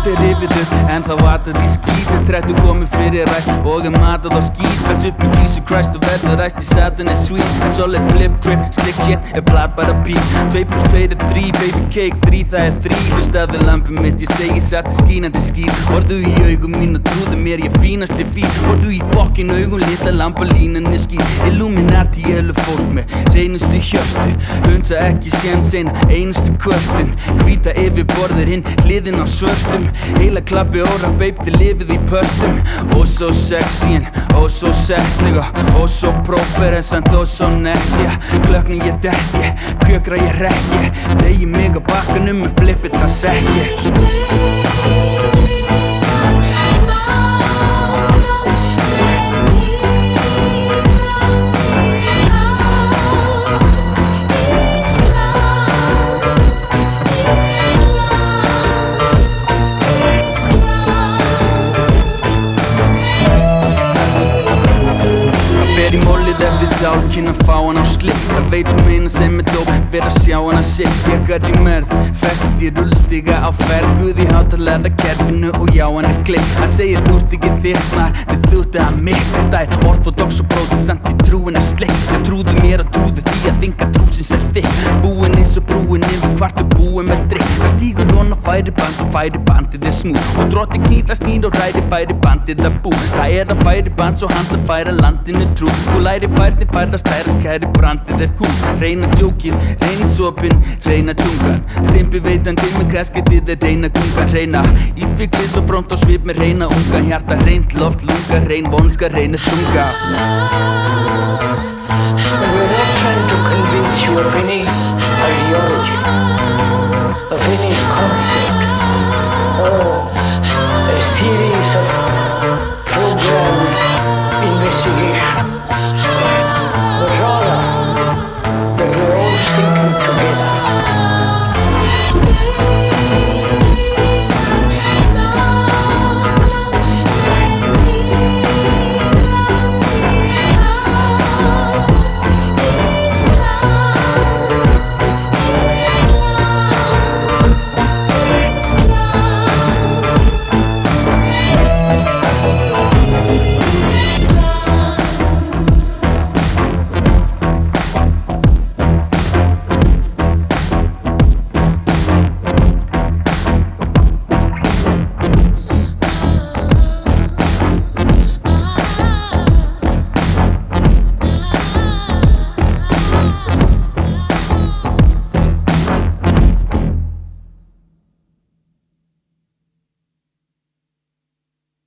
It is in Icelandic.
er yfirður en það vatað í skít Trettu komið fyrir ræst og matað á skít Vex upp með Jesus Christ og verður ræst í Satan sweet En svo let's flip trip, slick shit er blad bara pík 2 + 2 er 3, baby cake 3 það er 3 Hlustaðu lampið mitt, ég segi satt skínandi skýr Horfðu í augum mín og trúðu mér ég fínasti fín Horfðu í fokkin augum, lita lambalínan er skýr Illuminati fólk með reynustu hjörtu Hunsa ekki séns einustu kvörtun Hvíta yfir borðir hinn, hliðin á svörtum Heila klappi óra, babe, þið lifið í pörtum Og svo sexy en, og svo settlega Og svo proper en samt og svo nett Já, klöknin ég dett ég, kjökra ég rekk ég Degi mig á bakkanum með flippið það sekk ég Eftir sál, kynna fá hann á slipp Það veit eina sem er dóp, vera að sjá hann að sitt Jekkar í mörð, festist í rullstiga á ferð Guð í hátalara kerfinu og já hann er klipp Hann segir þú ert ekki þittnar, þið þúttu að mitt Þetta er orthodox og protestant í trúin er slipp Ég trúðu mér og trúðu því að þinga trúsins er þitt Búin eins og brúin yfir hvart er búin með drikk Það stígur hon á færiband og færibandið er smúð Og drotti knýra snýr og ræri færibandið að bú Það er að færiband svo hans að færa landinu trú Þú læri færni færðast lærast kæri brandið er hún Reyna djókið, reyna sopin, reyna tungan Stimpi veitandi með kasketið er reyna gungan Reyna ítviklis og front og svip með reyna unga Hjarta reynt loft, lunga, reyn vonska, reyna þunga We're not trying to convince you of any ideology Of any concept Or a series of programmed investigation